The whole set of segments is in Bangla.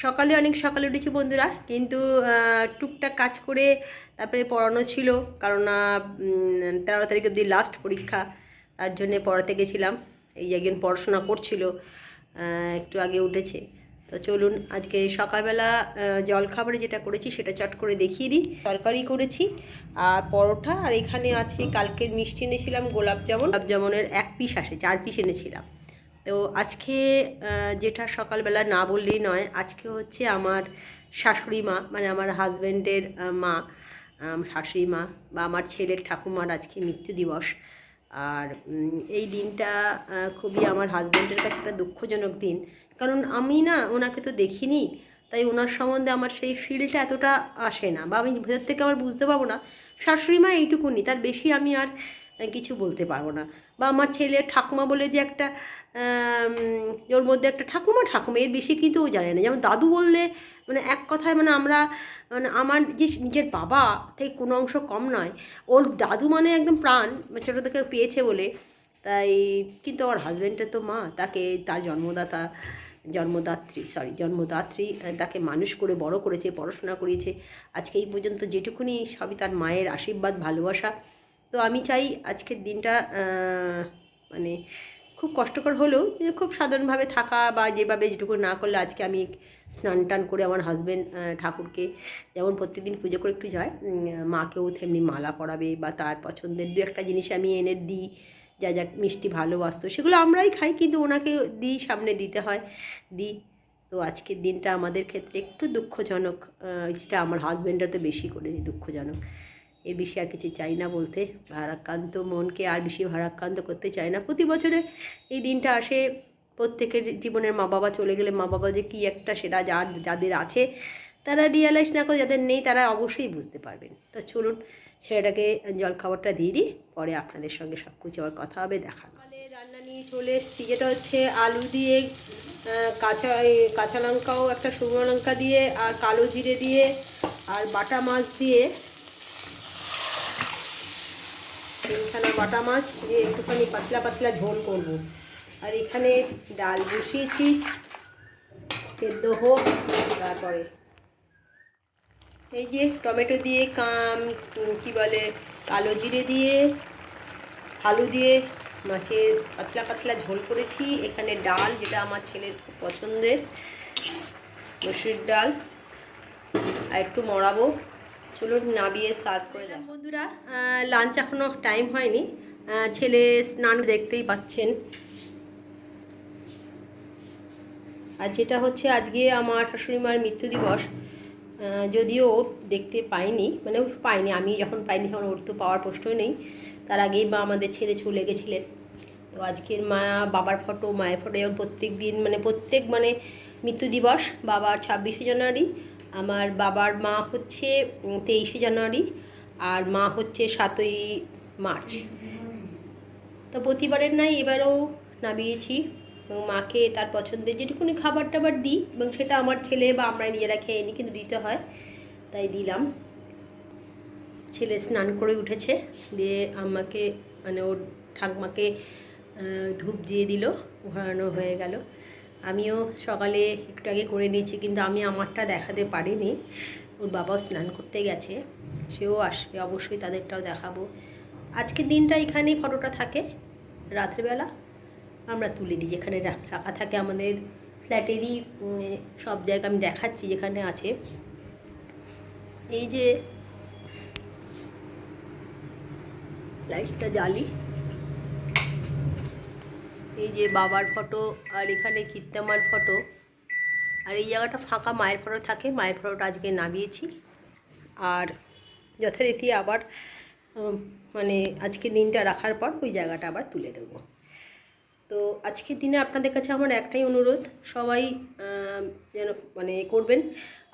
সকালে অনেক সকালে উঠেছি বন্ধুরা, কিন্তু টুকটাক কাজ করে তারপরে পড়ানো ছিল। কারণ 13 তারিখ অবধি লাস্ট পরীক্ষা, তার জন্যে পড়াতে গেছিলাম। এই একজন পড়াশোনা করছিল, একটু আগে উঠেছে। তো চলুন আজকে সকালবেলা জলখাবারে যেটা করেছি সেটা চট করে দেখিয়ে দিই। তরকারি করেছি আর পরোটা, আর এখানে আছে কালকের মিষ্টি এনেছিলাম গোলাপজামুনের 1 পিস আসে, 4 পিস এনেছিলাম। তো আজকে যেটা সকালবেলা না বললেই নয়, আজকে হচ্ছে আমার শাশুড়ি মা, মানে আমার হাজব্যান্ডের মা, শাশুড়ি মা বা আমার ছেলের ঠাকুমার আজকে মৃত্যু দিবস। আর এই দিনটা খুবই আমার হাজব্যান্ডের কাছে একটা দুঃখজনক দিন। কারণ আমি না ওনাকে তো দেখিনি, তাই ওনার সম্বন্ধে আমার সেই ফিলটা এতটা আসে না, বা আমি ভেতর থেকে আমার বুঝতে পারবো না। শাশুড়ি মা এইটুকুনি, তার বেশি আমি আর কিছু বলতে পারবো না। বা আমার ছেলের ঠাকুমা বলে যে একটা ওর মধ্যে একটা ঠাকুমা ঠাকুমা এর বেশি কিন্তু ও জানে না। যেমন দাদু বললে মানে এক কথায় মানে আমরা মানে আমার যে নিজের বাবা থেকে কোনো অংশ কম নয়, ওর দাদু মানে একদম প্রাণ, ছোটো থেকে পেয়েছে বলে। তাই কিন্তু আমার হাজব্যান্ডের তো মা, তাকে তার জন্মদাত্রী তাকে মানুষ করে বড় করেছে, পড়াশোনা করিয়েছে আজকে এই পর্যন্ত যেটুকুনি, সবই তার মায়ের আশীর্বাদ, ভালোবাসা। তো আমি চাই আজকের দিনটা মানে খুব কষ্টকর হলেও খুব সাধারণভাবে থাকা, বা যেভাবে যেটুকু না করলে আজকে আমি স্নান টান করে আমার হাজব্যান্ড ঠাকুরকে যেমন প্রত্যেকদিন পুজো করে একটু যায়, মাকেও তেমনি মালা পরাবে, বা তার পছন্দের দু একটা জিনিস আমি এনে দিই, যা যা মিষ্টি ভালোবাসতো সেগুলো আমরাই খাই, কিন্তু ওনাকে দিই, সামনে দিতে হয়, দিই। তো আজকের দিনটা আমাদের ক্ষেত্রে একটু দুঃখজনক, যেটা আমার হাজব্যান্ডরা তো বেশি করে দুঃখজনক। এর বেশি আর কিছু চাই না বলতে। ভারাক্রান্ত মনকে আর বেশি ভারাক্রান্ত করতে চাই না। প্রতি বছরে এই দিনটা আসে, প্রত্যেকের জীবনের মা বাবা চলে গেলে মা বাবা যে কী একটা, সেটা যাদের আছে তারা রিয়ালাইজ না করে, যাদের নেই তারা অবশ্যই বুঝতে পারবেন। তো চলুন ছেলেটাকে জলখাবারটা দিয়ে দিই, পরে আপনাদের সঙ্গে সব কিছু আবার কথা হবে, দেখা। সকালে রান্না নিয়ে চলে এসেছি, যেটা হচ্ছে আলু দিয়ে কাঁচা লঙ্কাও একটা, শুকনো লঙ্কা দিয়ে, আর কালো জিরে দিয়ে, আর বাটা মাছ দিয়ে, তিনখানা বাটা মাছ দিয়ে একটুখানি পাতলা পাতলা ঝোল করব। আর এখানে ডাল বসিয়েছি, সেদ্ধ হোক। তারপরে এই যে টমেটো দিয়ে কি বলে, কালো জিরে দিয়ে, আলু দিয়ে মাছের পাতলা পাতলা ঝোল করেছি। এখানে ডাল, যেটা আমার ছেলের খুব পছন্দের, মসুর ডাল, আর একটু মড়াবো। চলুন নাবিয়ে সার্ভ করে দিলাম বন্ধুরা। লাঞ্চ এখনও টাইম হয়নি, ছেলে স্নান দেখতেই পাচ্ছেন। আর যেটা হচ্ছে আজকে আমার শাশুড়ি মার মৃত্যু দিবস, যদিও দেখতে পাইনি, মানে পাইনি, আমি যখন পাইনি তখন ওর তো পাওয়ার প্রশ্নই নেই। তার আগেই মা আমাদের ছেড়ে চলে গেছিলেন। তো আজকের বাবার ফটো, মায়ের ফটো, যেমন প্রত্যেক দিন মানে মৃত্যু দিবস বাবার 26শে জানুয়ারি, আমার বাবার মা হচ্ছে 23শে জানুয়ারি, আর মা হচ্ছে 7ই মার্চ। তো প্রতিবারের নাই এবারেও নামিয়েছি, এবং মাকে তার পছন্দের যেটুকুনি খাবার টাবার দিই, এবং সেটা আমার ছেলে বা আমরা নিজেরা খেয়ে নিই, কিন্তু দিতে হয়, তাই দিলাম। ছেলে স্নান করে উঠেছে, দিয়ে আমাকে মানে ওর ঠাকমাকে ধূপ দিয়ে দিল, ঘোরানো হয়ে গেল। আমিও সকালে একটু আগে করে নিয়েছি, কিন্তু আমি আমারটা দেখাতে পারিনি। ওর বাবাও স্নান করতে গেছে, সেও আসবে অবশ্যই, তাদেরটাও দেখাবো। আজকের দিনটা এখানেই ফটোটা থাকে, রাত্রেবেলা আমরা তুলে দিই, যেখানে রাখা থাকে আমাদের ফ্ল্যাটেরই সব জায়গা আমি দেখাচ্ছি যেখানে আছে। এই যে লাইটটা জ্বালি, এই যে বাবার ফটো, আর এখানে কীর্তামার ফটো, আর এই জায়গাটা ফাঁকা, মায়ের ফটো থাকে, মায়ের ফটোটা আজকে নামিয়েছি। আর যথারীতি আবার মানে আজকে দিনটা রাখার পর ওই জায়গাটা আবার তুলে দেবো। তো আজকের দিনে আপনাদের কাছে আমার একটাই অনুরোধ, সবাই যেন মানে করবেন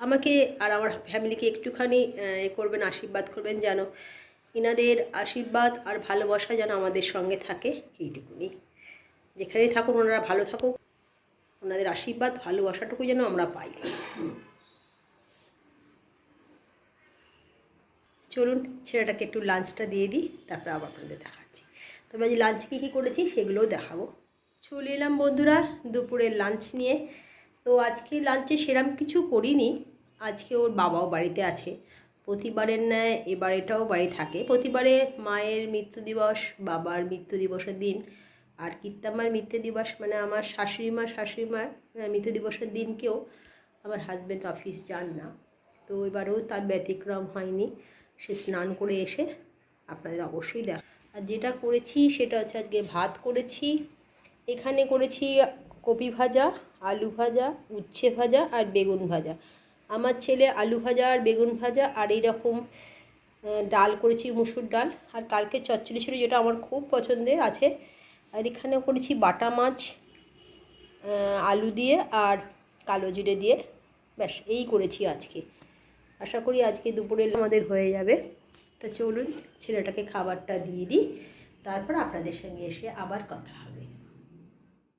আমাকে আর আমার ফ্যামিলিকে, একটুখানি করবেন, আশীর্বাদ করবেন, যেন ইনাদের আশীর্বাদ আর ভালোবাসা যেন আমাদের সঙ্গে থাকে, এইটুকুনি। যেখানেই থাকুন ওনারা ভালো থাকুক, ওনাদের আশীর্বাদ ভালোবাসাটুকু যেন আমরা পাই। চলুন ছেলেটাকে একটু লাঞ্চটা দিয়ে দিই, তারপর আবার আপনাদের দেখাচ্ছি। তবে আজ লাঞ্চে কী কী করেছি সেগুলোও দেখাবো। চলে এলাম বন্ধুরা দুপুরের লাঞ্চ নিয়ে। তো আজকে লাঞ্চে সেরম কিছু করিনি, আজকে ওর বাবাও বাড়িতে আছে। প্রতিবারের ন্যায় এবার এটাও বাড়ি থাকে। প্রতিবারে মায়ের মৃত্যু দিবস, বাবার মৃত্যু দিবসের দিন, আর কীর্তাম্মার মৃত্যু দিবস মানে আমার শাশুড়িমার মৃত্যু দিবসের দিনকেও আমার হাজব্যান্ড অফিস যান না। তো এবারেও তার ব্যতিক্রম হয়নি। সে স্নান করে এসে আপনাদের অবশ্যই দেখ। আর যেটা করেছি সেটা হচ্ছে আজকে ভাত করেছি, এখানে করেছি কপি ভাজা, আলু ভাজা, উচ্ছে ভাজা আর বেগুন ভাজা। আমার ছেলে আলু ভাজা আর বেগুন ভাজা আর এইরকম ডাল করেছি, মুসুর ডাল। আর কালকে চচ্চড়ি ছিল যেটা আমার খুব পছন্দের আছে। আর এখানেও করেছি বাটা মাছ আলু দিয়ে আর কালো জিরে দিয়ে। ব্যাস এই করেছি আজকে। আশা করি আজকে দুপুরে আমাদের হয়ে যাবে। তা চলুন ছেলেটাকে খাবারটা দিয়ে দিই, তারপর আপনাদের সঙ্গে এসে আবার কথা হবে।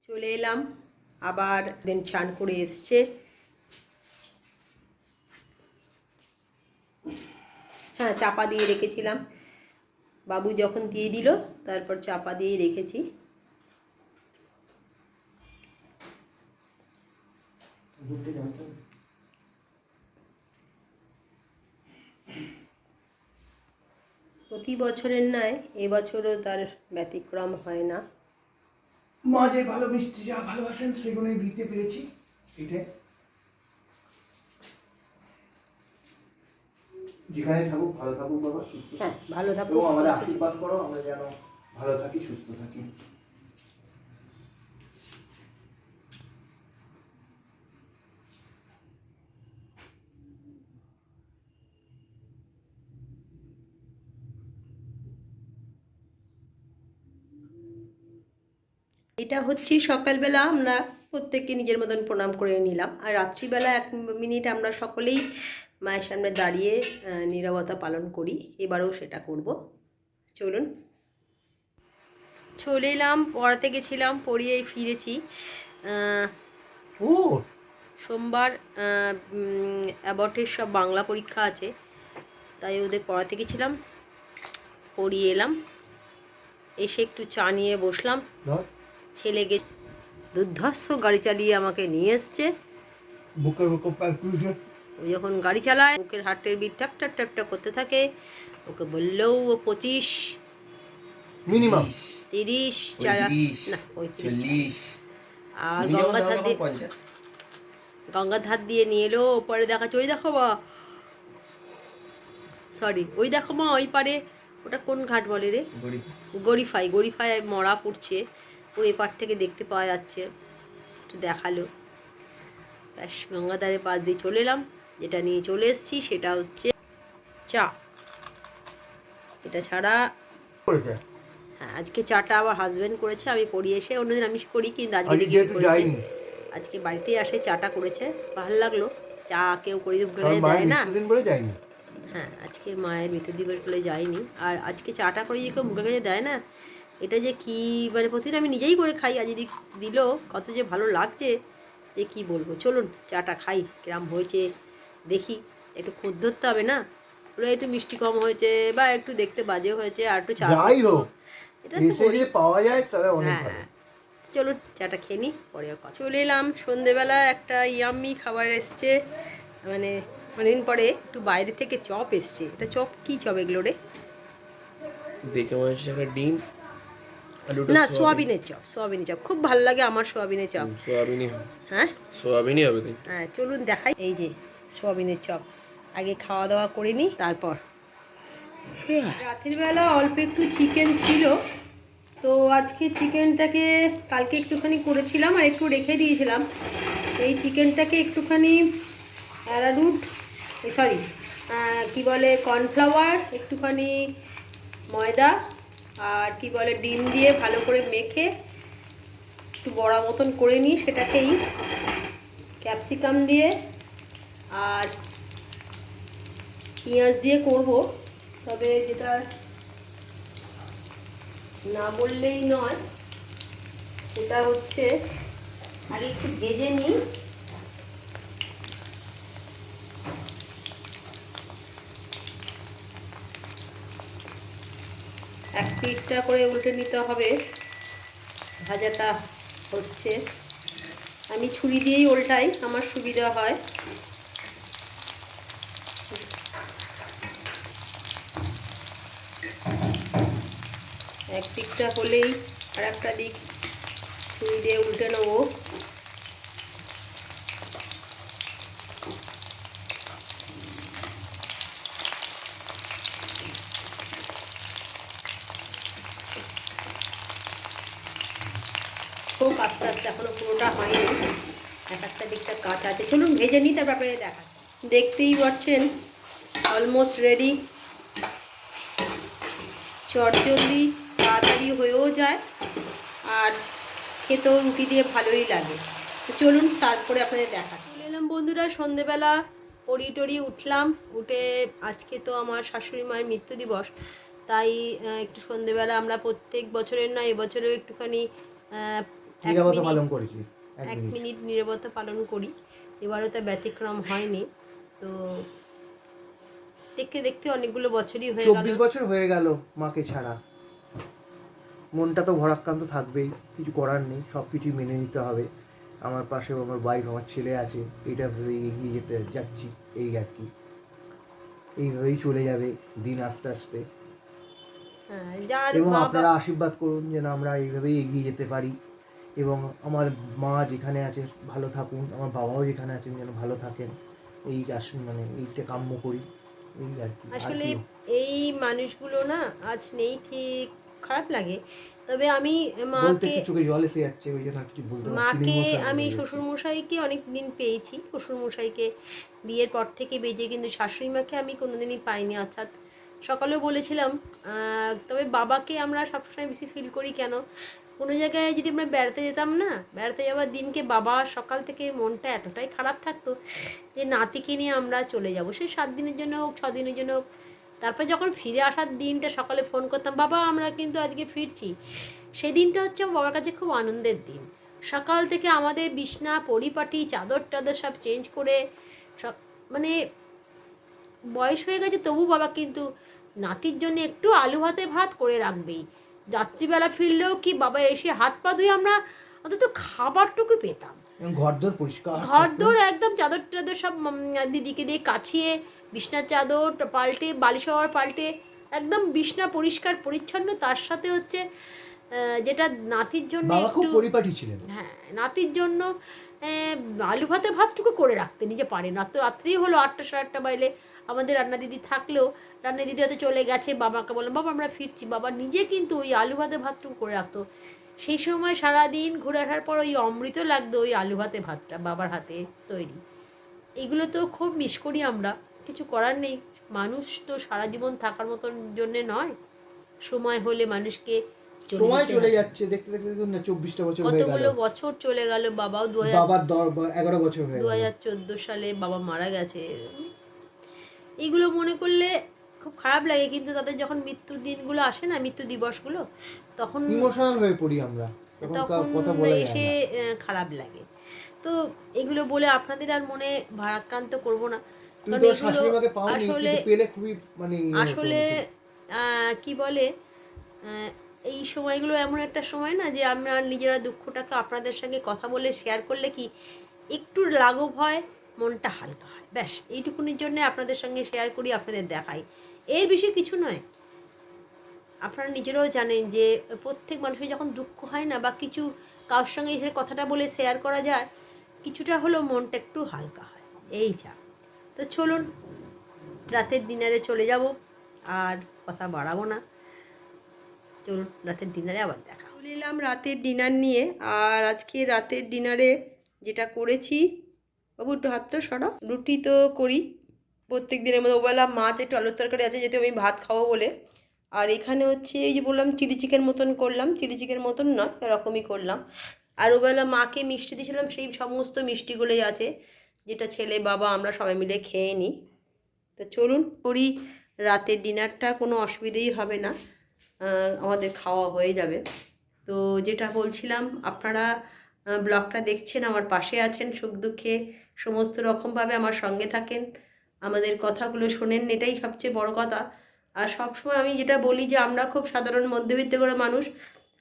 চলে এলাম, আবার দেন চান করে এসছে। হ্যাঁ, চাপা দিয়ে রেখেছিলাম, বাবু যখন দিয়ে দিল তারপর চাপা দিয়েই রেখেছি। প্রতি বছরের ন্যায় এবছরও তার ব্যতিক্রম হয় না। মা যে ভালো মিষ্টি যা ভালোবাসেন সেগুলোই দিতে পেরেছি। এটাই যেখানে থাকুক ভালো থাকুক বাবা, সুস্থ। হ্যাঁ, ভালো থাকুক। এবং আমাদের আশীর্বাদ করো আমরা যেন ভালো থাকি, সুস্থ থাকি। এটা হচ্ছে সকালবেলা আমরা প্রত্যেককে নিজের মতন প্রণাম করে নিলাম, আর রাত্রিবেলা 1 মিনিট আমরা সকলেই মায়ের সামনে দাঁড়িয়ে নীরবতা পালন করি। এবারেও সেটা করব। চলুন। চলে এলাম, পড়াতে গেছিলাম, পড়িয়েই ফিরেছি। সোমবার অ্যাবটের সব বাংলা পরীক্ষা আছে, তাই ওদের পড়াতে গেছিলাম, পড়িয়ে এলাম, এসে একটু চা নিয়ে বসলাম। ছেলে দুর্ধর্ষ গাড়ি চালিয়ে আমাকে নিয়ে এসছে। ও যখন গাড়ি চালায় বুকের হার্টের বিট টাক টাক টাক টাক করতে থাকে। ওকে বললেও ও 25 মিনিমাম 30 না 35, আর গঙ্গার ধার দিয়ে নিয়ে এলো। ওপারে দেখাচ্ছে, ওই দেখো বা, সরি ওই দেখো মা, ওই পারে ওটা কোন ঘাট বলে রে? গরিফায় মরা পড়ছে, ওই এপার থেকে দেখতে পাওয়া যাচ্ছে। একটু দেখালো, ব্যাস গঙ্গাধারের পাশ দিয়ে চলে এলাম। যেটা নিয়ে চলে এসেছি সেটা হচ্ছে চা। এটা ছাড়া হ্যাঁ, আজকে চাটা আবার হাজব্যান্ড করেছে, আমি পড়িয়ে এসে, অন্যদিন আমি করি কিন্তু আজকে করেছি। আজকে বাড়িতেই আসে চাটা করেছে, ভালো লাগলো। চা কেউ করে দেয় না। হ্যাঁ, আজকে মায়ের মৃত্যু দিবস বলে যায়নি, আর আজকে চাটা করে যে কেউ মুখে কাছে দেয় না, এটা যে কি মানে প্রতিদিন আমি নিজেই করে খাই, আজ দিল কত যে ভালো লাগছে যে কি বলবো। চলুন চাটা খাই, কিরম হয়েছে দেখি। একটু খুদ ধরতে হবে না, ওরা একটু মিষ্টি কম হয়েছে বা একটু দেখতে বাজে হয়েছে, আর একটু চা এটা পাওয়া যায়। হ্যাঁ, চলুন চাটা খেয়ে নিই, পরে কথা। চলে এলাম, সন্ধেবেলা একটা ইয়াম্মি খাবার এসছে, মানে অনেকদিন পরে একটু বাইরে থেকে চপ এসছে। এটা চপ কি চপ এগুলো রে? দেখে মনে হচ্ছে একটা ডিম, না সোয়াবিনের চপ খুব ভালো লাগে আমার, সোয়াবিনের চপ। সোয়াবিনই হ্যাঁ, সোয়াবিনই হবে তাই। হ্যাঁ, চলুন দেখাই। এই যে সোয়াবিনের চপ, আগে খাওয়া দাওয়া করে নিই তারপর। রাতের বেলা অল্প একটু চিকেন ছিল, তো আজকে চিকেনটাকে কালকে একটুখানি করেছিলাম আর একটু রেখে দিয়েছিলাম। এই চিকেনটাকে একটুখানি অ্যারারুট কি বলে কর্নফ্লাওয়ার, একটুখানি ময়দা আর কি বলে ডিম দিয়ে ভালো করে মেখে একটু বড়া মতন করে নিই। সেটাকেই ক্যাপসিকাম দিয়ে আর পেঁয়াজ দিয়ে করব, তবে যেটা না বললেই নয় সেটা হচ্ছে আগে একটু ভেজে নিই। এক পিঠটা করে উল্টে নিতে হবে, ভাজাটা হচ্ছে। আমি ছুরি দিয়েই উল্টাই, আমার সুবিধা হয়। এক দিকটা হলেই আর একটা দিক ছুরি দিয়ে উল্টে নেবো। খুব আস্তে আস্তে, এখনো পুরোটা হয়নি, এক একটা দিকটা কাঁচা আছে। চলুন ভেজে নিই, তারপর আপনাদের দেখা। দেখতেই পাচ্ছেন অলমোস্ট রেডি। চটজলদি তাড়াতাড়ি হয়েও যায় আর খেতেও রুটি দিয়ে ভালোই লাগে। তো চলুন সার্ভ করে আপনাদের দেখাচ্ছি। চলে এলাম বন্ধুরা, সন্ধেবেলা পড়ি টড়ি উঠলাম, উঠে আজকে তো আমার শাশুড়ি মায়ের মৃত্যু দিবস, তাই একটু সন্ধেবেলা আমরা প্রত্যেক বছরের না এবছরেও একটুখানি এক মিনিট নীরবতা পালন করি। এবারও তা ব্যতিক্রম হয়নি। তো দেখতে দেখতে অনেকগুলো বছরই হয়ে গেল, 24 বছর হয়ে গেল মাকে ছাড়া। মনটা তো ভরাক্রান্ত থাকবেই, কিছু করার নেই, সব কিছুই মেনে নিতে হবে। আমার পাশেও আমার ওয়াইফ, আমার ছেলে আছে, এইটা ভেবে এগিয়ে যেতে যাচ্ছি, এই আর কি। এইভাবেই চলে যাবে দিন আস্তে আস্তে। এবং আপনারা আশীর্বাদ করুন যেন আমরা এইভাবেই এগিয়ে যেতে পারি, এবং আমার মা যেখানে আছে ভালো থাকুন, আমার বাবাও যেখানে আছেন যেন ভালো থাকেন, এই মানে এইটা কাম্য করি, এই আর কি। আসলে এই মানুষগুলো না আজ নেই, ঠিক খারাপ লাগে। তবে আমি মাকে, চোখে জল এসে যাচ্ছে, ওই জন্য কিছু বলতে পারছি না। আমি শ্বশুরমশাইকে অনেক দিন পেয়েছি, শ্বশুরমশাইকে বিয়ের পর থেকে বেজে, কিন্তু শাশুড়ি মাকে আমি কোনোদিনই পাইনি। অর্থাৎ সকালেও বলেছিলাম, তবে বাবাকে আমরা সবসময় বেশি ফিল করি। কেন, কোনো জায়গায় যদি আমরা বেড়াতে যেতাম না, বেড়াতে যাওয়ার দিনকে বাবা সকাল থেকে মনটা এতটাই খারাপ থাকতো যে নাতিকে নিয়ে আমরা চলে যাব, সে 7 দিনের জন্য হোক 6 দিনের জন্য হোক। তারপর যখন ফিরে আসার দিনটা সকালে ফোন করতাম, বাবা আমরা কিন্তু আজকে ফিরছি, সেই দিনটা হচ্ছে আমার বাবার কাছে খুব আনন্দের দিন। সকাল থেকে আমাদের বিছনা পরিপাটি চাদর টাদর সব চেঞ্জ করে, সব মানে বয়স হয়ে গেছে তবু বাবা কিন্তু নাতির জন্য একটু আলু ভাতে ভাত করে রাখবেই। রাত্রিবেলা ফিরলেও কি বাবা এসে হাত পা ধুয়ে আমরা অন্তত খাবারটুকু পেতাম। ঘরদোর পরিষ্কার, ঘরদোর একদম চাদর টাদর সব দিদিকে দিয়ে কাছিয়ে, বিছনার চাদর পাল্টে, বালিশ হওয়ার পাল্টে, একদম বিছনা পরিষ্কার পরিচ্ছন্ন। তার সাথে হচ্ছে যেটা নাতির জন্য খুব পরিপাটি ছিলেন, হ্যাঁ নাতির জন্য আলু ভাতে ভাতটুকু করে রাখতে নিজে পারেন। রাত্রেই হলো 8টা 8:30 বাইলে আমাদের রান্না দিদি থাকলেও, রান্না দিদি হয়তো চলে গেছে, বাবাকে বললাম বাবা আমরা ফিরছি, বাবা নিজে কিন্তু ওই আলু ভাতে ভাতটুকু করে রাখতো। সেই সময় সারাদিন ঘুরে আসার পর ওই অমৃত লাগতো ওই আলু ভাতে ভাতটা বাবার হাতে তৈরি। এগুলো তো খুব মিস করি আমরা, কিছু করার নেই। মানুষ তো সারা জীবন থাকার মতন জন্যে নয়, সময় হলে মানুষকে সময় চলে যাচ্ছে, দেখতে দেখতে না 24টা বছর হয়ে গেল, কতগুলো বছর চলে গেল। বাবাও 11 বছর হয়ে গেল, 2014 সালে বাবা মারা গেছে। এইগুলো মনে করলে খুব খারাপ লাগে, কিন্তু তাদের যখন মৃত্যুর দিনগুলো আসে না, মৃত্যু দিবসগুলো, তখন ইমোশনাল হয়ে পড়ি আমরা, তখন কথা বলা যায় এসে খারাপ লাগে। তো এগুলো বলে আপনাদের আর মনে ভারাক্রান্ত করব না, কারণ আসলে কি বলে, এই সময়গুলো এমন একটা সময় না যে আমরা নিজেরা দুঃখটাকে আপনাদের সঙ্গে কথা বলে শেয়ার করলে কি একটু লাঘব হয়, মনটা হালকা হয়, ব্যাস এইটুকুনির জন্য আপনাদের সঙ্গে শেয়ার করি, আপনাদের দেখাই, এর বেশি কিছু নয়। আপনারা নিজেরাও জানেন যে প্রত্যেক মানুষের যখন দুঃখ হয় না, বা কিছু কারোর সঙ্গে এসে কথাটা বলে শেয়ার করা যায়, কিছুটা হলেও মনটা একটু হালকা হয়, এই যা। তো চলুন রাতের ডিনারে চলে যাব, আর কথা বাড়াবো না, চলুন রাতের ডিনারে আবার দেখা। চলে এলাম রাতের ডিনার নিয়ে, আর আজকে রাতের ডিনারে যেটা করেছি, বাবু একটু হাতটা সরা, রুটি তো করি প্রত্যেক দিনের মধ্যে, ওবেলা মাছ একটু আলুর তরকারি আছে যেহেতু আমি ভাত খাবো বলে। আর এখানে হচ্ছে এই যে বললাম চিলি চিকেন মতন করলাম, চিলি চিকেন মতন নয় এরকমই করলাম। আর ওবেলা মাকে মিষ্টি দিয়েছিলাম, সেই সমস্ত মিষ্টিগুলোই আছে, যেটা ছেলে বাবা আমরা সবাই মিলে খেয়ে নিই। তো চলুন করি রাতের ডিনারটা, কোনো অসুবিধেই হবে না, আমাদের খাওয়া হয়ে যাবে। তো যেটা বলছিলাম, আপনারা ব্লগটা দেখছেন, আমার পাশে আছেন, সুখ দুঃখে সমস্ত রকমভাবে আমার সঙ্গে থাকেন, আমাদের কথাগুলো শোনেন, এটাই সবচেয়ে বড় কথা। আর সবসময় আমি যেটা বলি যে আমরা খুব সাধারণ মধ্যবিত্ত করে মানুষ,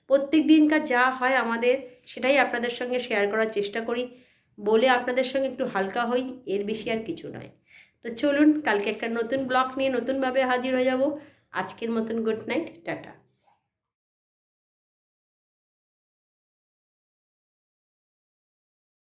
প্রত্যেক দিনকার যা হয় আমাদের সেটাই আপনাদের সঙ্গে শেয়ার করার চেষ্টা করি, বলে আপনাদের সঙ্গে একটু হালকা হই, এর বেশি আর কিছু নয়। তো চলুন, কালকে একটা নতুন ব্লগ নিয়ে নতুনভাবে হাজির হয়ে যাব। আজকের মতন গুড নাইট, টাটা।